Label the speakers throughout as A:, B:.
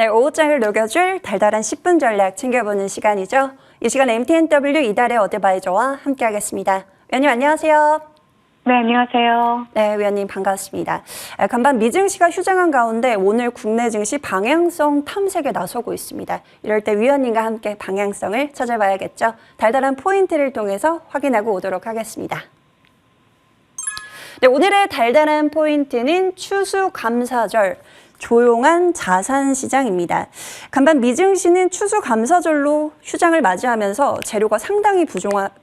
A: 네, 오후장을 녹여줄 달달한 10분 전략 챙겨보는 시간이죠. 이 시간 MTNW 이달의 어드바이저와 함께하겠습니다. 위원님 안녕하세요.
B: 네, 안녕하세요.
A: 네, 위원님 반갑습니다. 간밤 미증시가 휴장한 가운데 오늘 국내 증시 방향성 탐색에 나서고 있습니다. 이럴 때 위원님과 함께 방향성을 찾아봐야겠죠. 달달한 포인트를 통해서 확인하고 오도록 하겠습니다. 네, 오늘의 달달한 포인트는 추수감사절. 조용한 자산시장입니다. 간밤 미증시는 추수감사절로 휴장을 맞이하면서 재료가 상당히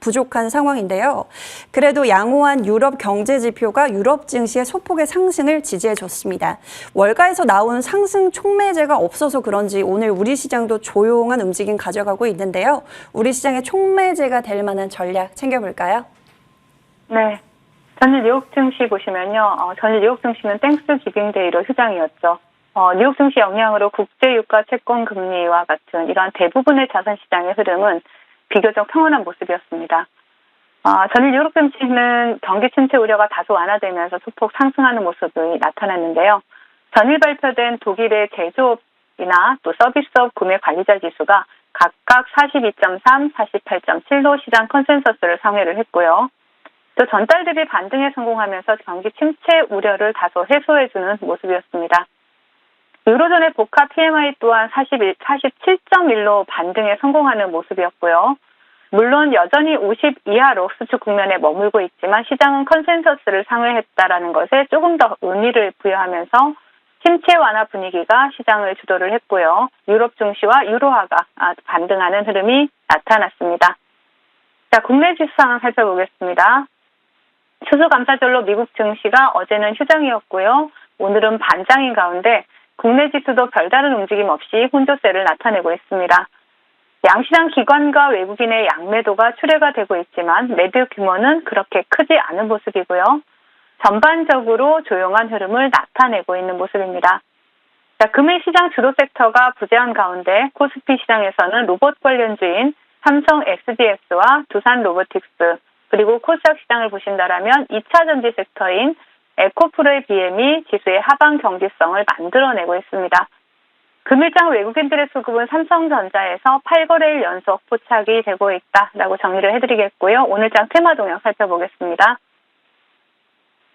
A: 부족한 상황인데요. 그래도 양호한 유럽 경제지표가 유럽 증시의 소폭의 상승을 지지해줬습니다. 월가에서 나온 상승 촉매제가 없어서 그런지 오늘 우리 시장도 조용한 움직임 가져가고 있는데요. 우리 시장의 촉매제가 될 만한 전략 챙겨볼까요?
B: 네. 전일 뉴욕 증시 보시면요. 전일 뉴욕 증시는 땡스 기빙데이로 휴장이었죠. 뉴욕 증시 영향으로 국제 유가 채권 금리와 같은 이러한 대부분의 자산 시장의 흐름은 비교적 평온한 모습이었습니다. 전일 뉴욕 증시는 경기 침체 우려가 다소 완화되면서 소폭 상승하는 모습이 나타났는데요. 전일 발표된 독일의 제조업이나 또 서비스업 구매 관리자 지수가 각각 42.3, 48.7로 시장 컨센서스를 상회를 했고요. 또 전달 대비 반등에 성공하면서 경기 침체 우려를 다소 해소해주는 모습이었습니다. 유로존의 복합 PMI 또한 47.1로 반등에 성공하는 모습이었고요. 물론 여전히 50 이하로 수축 국면에 머물고 있지만 시장은 컨센서스를 상회했다라는 것에 조금 더 의미를 부여하면서 침체 완화 분위기가 시장을 주도를 했고요. 유럽 증시와 유로화가 반등하는 흐름이 나타났습니다. 자, 국내 지수 상황 살펴보겠습니다. 추수감사절로 미국 증시가 어제는 휴장이었고요. 오늘은 반장인 가운데 국내 지수도 별다른 움직임 없이 혼조세를 나타내고 있습니다. 양시장 기관과 외국인의 양매도가 출회가 되고 있지만 매도 규모는 그렇게 크지 않은 모습이고요. 전반적으로 조용한 흐름을 나타내고 있는 모습입니다. 자, 금일시장 주도 섹터가 부재한 가운데 코스피 시장에서는 로봇 관련주인 삼성 SDS와 두산 로보틱스 그리고 코스닥 시장을 보신다라면 2차 전지 섹터인 에코프로의 BM이 지수의 하방 경직성을 만들어내고 있습니다. 금일장 외국인들의 수급은 삼성전자에서 8거래일 연속 포착이 되고 있다라고 정리를 해드리겠고요. 오늘장 테마 동향 살펴보겠습니다.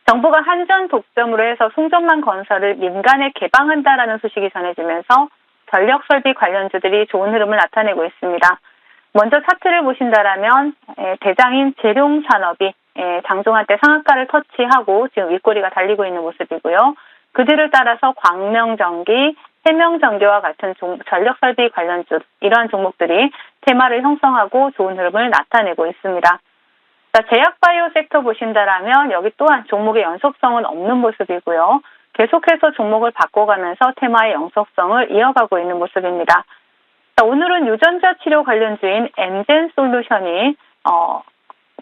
B: 정부가 한전 독점으로 해서 송전망 건설을 민간에 개방한다라는 소식이 전해지면서 전력설비 관련주들이 좋은 흐름을 나타내고 있습니다. 먼저 차트를 보신다라면 대장인 재룡산업이 장중한 때 상한가를 터치하고 지금 윗꼬리가 달리고 있는 모습이고요. 그 뒤를 따라서 광명전기, 해명전기와 같은 전력설비 관련주 이러한 종목들이 테마를 형성하고 좋은 흐름을 나타내고 있습니다. 자, 제약바이오 섹터 보신다라면 여기 또한 종목의 연속성은 없는 모습이고요. 계속해서 종목을 바꿔가면서 테마의 연속성을 이어가고 있는 모습입니다. 자, 오늘은 유전자 치료 관련주인 엠젠솔루션이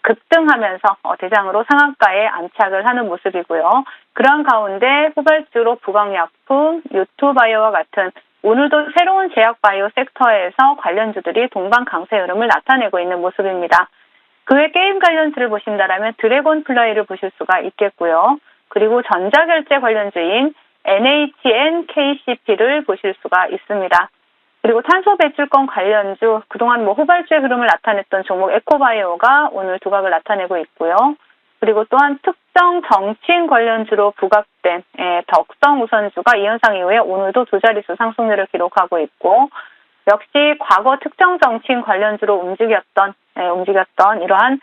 B: 급등하면서 대장으로 상한가에 안착을 하는 모습이고요. 그러한 가운데 후발주로 부강약품, 유투바이오와 같은 오늘도 새로운 제약바이오 섹터에서 관련주들이 동반 강세 흐름을 나타내고 있는 모습입니다. 그 외 게임 관련주를 보신다라면 드래곤 플라이를 보실 수가 있겠고요. 그리고 전자결제 관련주인 NHNKCP를 보실 수가 있습니다. 그리고 탄소 배출권 관련주, 그동안 후발주의 흐름을 나타냈던 종목 에코바이오가 오늘 두각을 나타내고 있고요. 그리고 또한 특정 정치인 관련주로 부각된 덕성 우선주가 이 현상 이후에 오늘도 두 자릿수 상승률을 기록하고 있고, 역시 과거 특정 정치인 관련주로 움직였던 이러한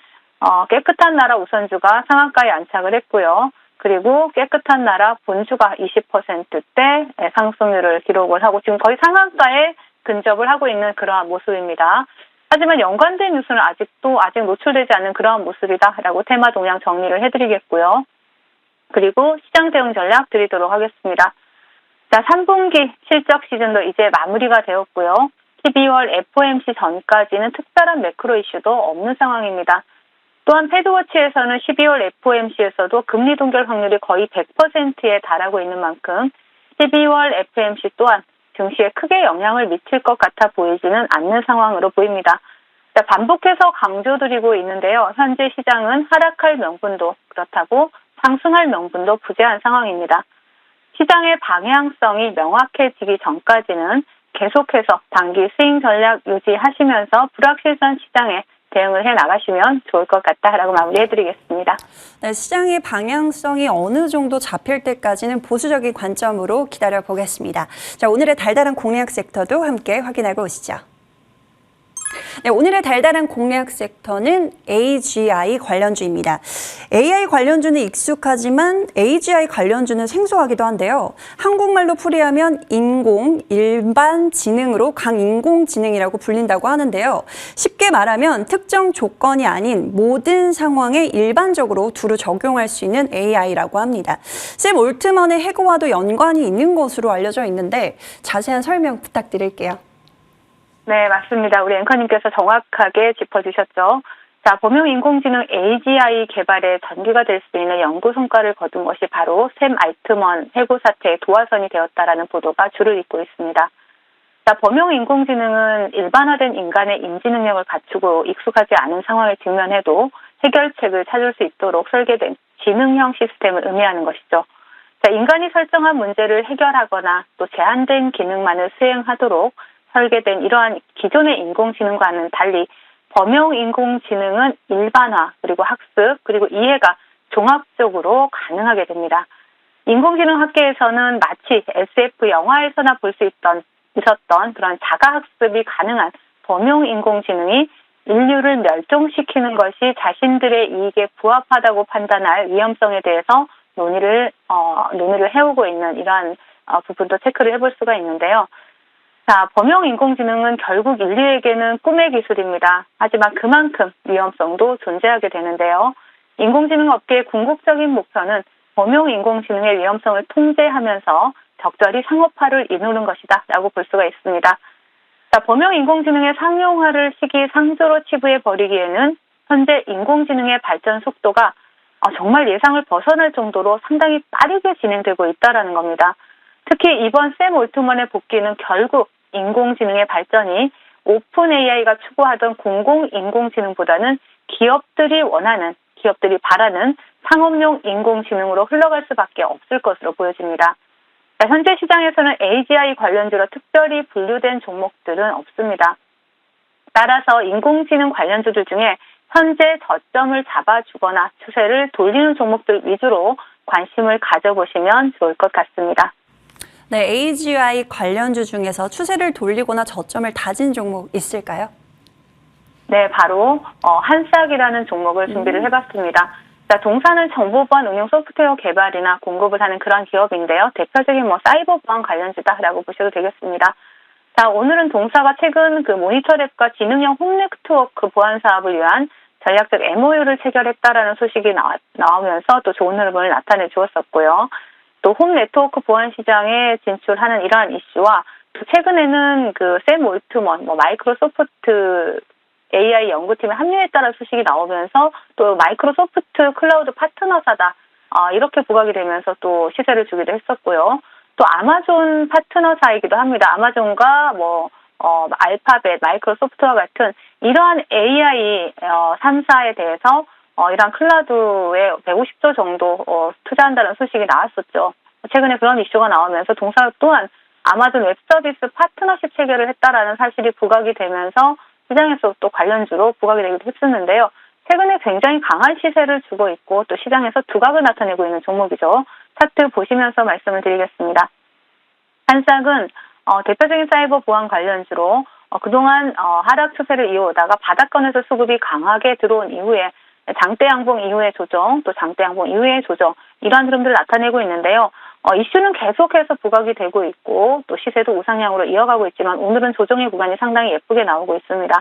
B: 깨끗한 나라 우선주가 상한가에 안착을 했고요. 그리고 깨끗한 나라 본주가 20%대 상승률을 기록을 하고 지금 거의 상한가에 근접을 하고 있는 그러한 모습입니다. 하지만 연관된 뉴스는 아직 노출되지 않는 그러한 모습이다라고 테마 동향 정리를 해드리겠고요. 그리고 시장 대응 전략 드리도록 하겠습니다. 자, 3분기 실적 시즌도 이제 마무리가 되었고요. 12월 FOMC 전까지는 특별한 매크로 이슈도 없는 상황입니다. 또한 패드워치에서는 12월 FOMC에서도 금리 동결 확률이 거의 100%에 달하고 있는 만큼 12월 FOMC 또한 증시에 크게 영향을 미칠 것 같아 보이지는 않는 상황으로 보입니다. 자, 반복해서 강조드리고 있는데요. 현재 시장은 하락할 명분도 그렇다고 상승할 명분도 부재한 상황입니다. 시장의 방향성이 명확해지기 전까지는 계속해서 단기 스윙 전략 유지하시면서 불확실성 시장에 대응을 해 나가시면 좋을 것 같다라고 마무리해드리겠습니다.
A: 네, 시장의 방향성이 어느 정도 잡힐 때까지는 보수적인 관점으로 기다려 보겠습니다. 자, 오늘의 달달한 공략 섹터도 함께 확인하고 오시죠. 네, 오늘의 달달한 공략 섹터는 AGI 관련주입니다. AI 관련주는 익숙하지만 AGI 관련주는 생소하기도 한데요. 한국말로 풀이하면 일반지능으로 강인공지능이라고 불린다고 하는데요. 쉽게 말하면 특정 조건이 아닌 모든 상황에 일반적으로 두루 적용할 수 있는 AI라고 합니다. 샘 올트먼의 해고와도 연관이 있는 것으로 알려져 있는데 자세한 설명 부탁드릴게요.
B: 네, 맞습니다. 우리 앵커님께서 정확하게 짚어주셨죠. 자, 범용 인공지능 AGI 개발에 전기가 될 수 있는 연구 성과를 거둔 것이 바로 샘 알트먼 해고 사태의 도화선이 되었다라는 보도가 줄을 잇고 있습니다. 자, 범용 인공지능은 일반화된 인간의 인지 능력을 갖추고 익숙하지 않은 상황에 직면해도 해결책을 찾을 수 있도록 설계된 지능형 시스템을 의미하는 것이죠. 자, 인간이 설정한 문제를 해결하거나 또 제한된 기능만을 수행하도록 설계된 이러한 기존의 인공지능과는 달리 범용 인공지능은 일반화, 그리고 학습, 그리고 이해가 종합적으로 가능하게 됩니다. 인공지능 학계에서는 마치 SF 영화에서나 볼 수 있었던 그런 자가학습이 가능한 범용 인공지능이 인류를 멸종시키는 것이 자신들의 이익에 부합하다고 판단할 위험성에 대해서 논의를 해오고 있는 이러한 부분도 체크를 해볼 수가 있는데요. 자, 범용 인공지능은 결국 인류에게는 꿈의 기술입니다. 하지만 그만큼 위험성도 존재하게 되는데요. 인공지능 업계의 궁극적인 목표는 범용 인공지능의 위험성을 통제하면서 적절히 상업화를 이루는 것이다 라고 볼 수가 있습니다. 자, 범용 인공지능의 상용화를 시기상조로 치부해버리기에는 현재 인공지능의 발전 속도가 정말 예상을 벗어날 정도로 상당히 빠르게 진행되고 있다는 겁니다. 특히 이번 샘 올트먼의 복귀는 결국 인공지능의 발전이 오픈 AI가 추구하던 공공인공지능보다는 기업들이 바라는 상업용 인공지능으로 흘러갈 수밖에 없을 것으로 보여집니다. 현재 시장에서는 AGI 관련주로 특별히 분류된 종목들은 없습니다. 따라서 인공지능 관련주들 중에 현재 저점을 잡아주거나 추세를 돌리는 종목들 위주로 관심을 가져보시면 좋을 것 같습니다.
A: 네, AGI 관련주 중에서 추세를 돌리거나 저점을 다진 종목 있을까요?
B: 네, 바로 한싹이라는 종목을 준비를 해봤습니다. 자, 동사는 정보보안 응용 소프트웨어 개발이나 공급을 하는 그런 기업인데요. 대표적인 사이버 보안 관련주다라고 보셔도 되겠습니다. 자, 오늘은 동사가 최근 그 모니터랩과 지능형 홈 네트워크 보안 사업을 위한 전략적 MOU를 체결했다라는 소식이 나오면서 또 좋은 흐름을 나타내 주었었고요. 또 홈 네트워크 보안 시장에 진출하는 이러한 이슈와 또 최근에는 그 샘 올트먼, 마이크로소프트 AI 연구팀에 합류했다는 소식이 나오면서 또 마이크로소프트 클라우드 파트너사다 이렇게 부각이 되면서 또 시세를 주기도 했었고요. 또 아마존 파트너사이기도 합니다. 아마존과 알파벳, 마이크로소프트와 같은 이러한 AI 3사에 대해서 이러한 클라우드에 150조 정도 투자한다는 소식이 나왔었죠. 최근에 그런 이슈가 나오면서 동사 또한 아마존 웹서비스 파트너십 체결을 했다라는 사실이 부각이 되면서 시장에서 또 관련주로 부각이 되기도 했었는데요. 최근에 굉장히 강한 시세를 주고 있고 또 시장에서 두각을 나타내고 있는 종목이죠. 차트 보시면서 말씀을 드리겠습니다. 한싹은 대표적인 사이버 보안 관련주로 그동안 하락 추세를 이어오다가 바닥권에서 수급이 강하게 들어온 이후에 장대 양봉 이후의 조정, 또 장대 양봉 이후의 조정 이러한 흐름들을 나타내고 있는데요. 이슈는 계속해서 부각이 되고 있고 또 시세도 우상향으로 이어가고 있지만 오늘은 조정의 구간이 상당히 예쁘게 나오고 있습니다.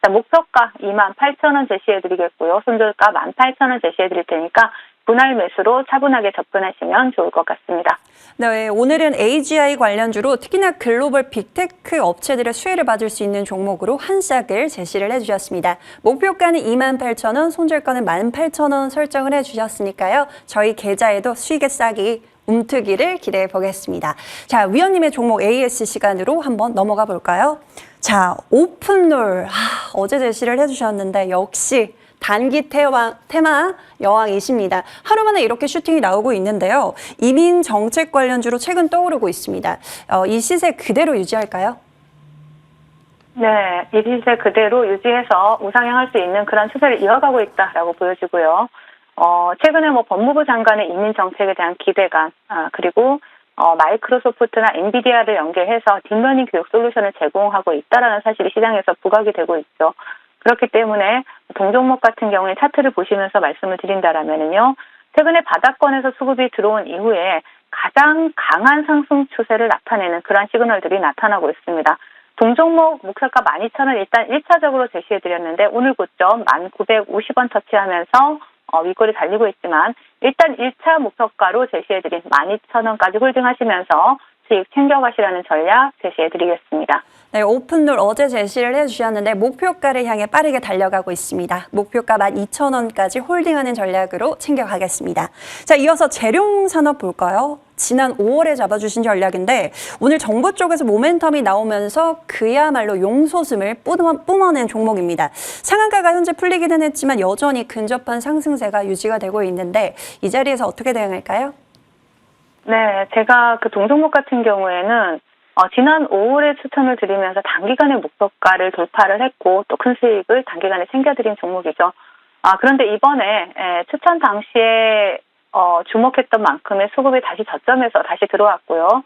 B: 자, 목표가 28,000원 제시해드리겠고요. 손절가 18,000원 제시해드릴 테니까 분할 매수로 차분하게 접근하시면 좋을 것 같습니다.
A: 네, 오늘은 AGI 관련주로 특히나 글로벌 빅테크 업체들의 수혜를 받을 수 있는 종목으로 한싹을 제시를 해주셨습니다. 목표가는 28,000원, 손절가는 18,000원 설정을 해주셨으니까요. 저희 계좌에도 수익의 싹이 움트기를 기대해 보겠습니다. 자, 위원님의 종목 AS 시간으로 한번 넘어가 볼까요? 자, 오픈롤. 어제 제시를 해주셨는데 역시 단기 테마 여왕이십니다. 하루 만에 이렇게 슈팅이 나오고 있는데요. 이민 정책 관련주로 최근 떠오르고 있습니다. 이 시세 그대로 유지할까요?
B: 네, 이 시세 그대로 유지해서 우상향할 수 있는 그런 추세를 이어가고 있다라고 보여지고요. 최근에 법무부 장관의 이민 정책에 대한 기대감, 그리고 마이크로소프트나 엔비디아를 연계해서 딥러닝 교육 솔루션을 제공하고 있다라는 사실이 시장에서 부각이 되고 있죠. 그렇기 때문에 동종목 같은 경우에 차트를 보시면서 말씀을 드린다라면요, 최근에 바닥권에서 수급이 들어온 이후에 가장 강한 상승 추세를 나타내는 그러한 시그널들이 나타나고 있습니다. 동종목 목표가 12,000원 일단 1차적으로 제시해드렸는데 오늘 고점 1,950원 터치하면서 윗골이 달리고 있지만 일단 1차 목표가로 제시해드린 12,000원까지 홀딩하시면서 수익 챙겨가시라는 전략 제시해드리겠습니다.
A: 네, 오픈룰 어제 제시를 해주셨는데 목표가를 향해 빠르게 달려가고 있습니다. 목표가 12,000원까지 홀딩하는 전략으로 챙겨가겠습니다. 자, 이어서 재룡산업 볼까요? 지난 5월에 잡아주신 전략인데 오늘 정부 쪽에서 모멘텀이 나오면서 그야말로 용솟음을 뿜어낸 종목입니다. 상한가가 현재 풀리기는 했지만 여전히 근접한 상승세가 유지가 되고 있는데 이 자리에서 어떻게 대응할까요?
B: 네, 제가 그 동종목 같은 경우에는 지난 5월에 추천을 드리면서 단기간에 목표가를 돌파를 했고 또 큰 수익을 단기간에 챙겨드린 종목이죠. 그런데 이번에 추천 당시에 주목했던 만큼의 수급이 다시 저점에서 다시 들어왔고요.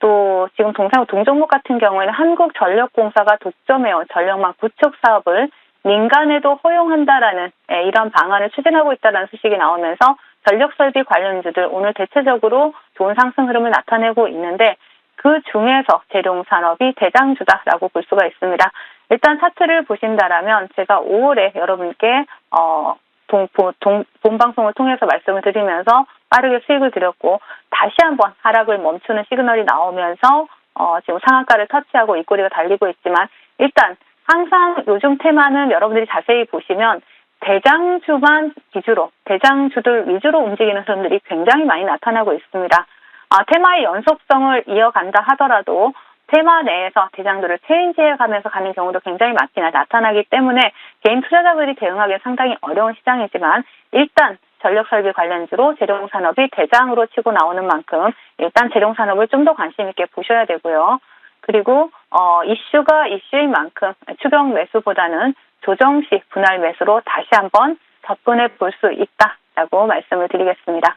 B: 또 지금 동종목 같은 경우에는 한국전력공사가 독점해온 전력망 구축 사업을 민간에도 허용한다라는 이런 방안을 추진하고 있다는 소식이 나오면서 전력설비 관련주들 오늘 대체적으로 좋은 상승 흐름을 나타내고 있는데 그 중에서 재룡산업이 대장주다라고 볼 수가 있습니다. 일단 차트를 보신다라면 제가 5월에 여러분께 본 방송을 통해서 말씀을 드리면서 빠르게 수익을 드렸고 다시 한번 하락을 멈추는 시그널이 나오면서 지금 상한가를 터치하고 윗꼬리가 달리고 있지만 일단 항상 요즘 테마는 여러분들이 자세히 보시면 대장주만 위주로, 대장주들 위주로 움직이는 흐름들이 굉장히 많이 나타나고 있습니다. 테마의 연속성을 이어간다 하더라도 테마 내에서 대장주를 체인지해가면서 가는 경우도 굉장히 많이 나타나기 때문에 개인 투자자들이 대응하기 상당히 어려운 시장이지만 일단 전력설비 관련주로 재룡산업이 대장으로 치고 나오는 만큼 일단 재룡산업을 좀 더 관심 있게 보셔야 되고요. 그리고 이슈가 이슈인 만큼 추격 매수보다는 조정시 분할 매수로 다시 한번 접근해 볼 수 있다라고 말씀을 드리겠습니다.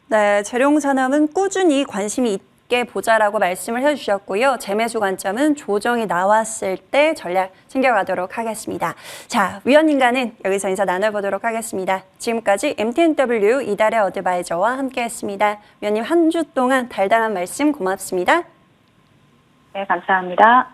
A: 네, 재룡산업은 꾸준히 관심이 있게 보자라고 말씀을 해주셨고요. 재매수 관점은 조정이 나왔을 때 전략 챙겨가도록 하겠습니다. 자, 위원님과는 여기서 인사 나눠보도록 하겠습니다. 지금까지 MTNW 이달의 어드바이저와 함께했습니다. 위원님 한 주 동안 달달한 말씀 고맙습니다.
B: 네, 감사합니다.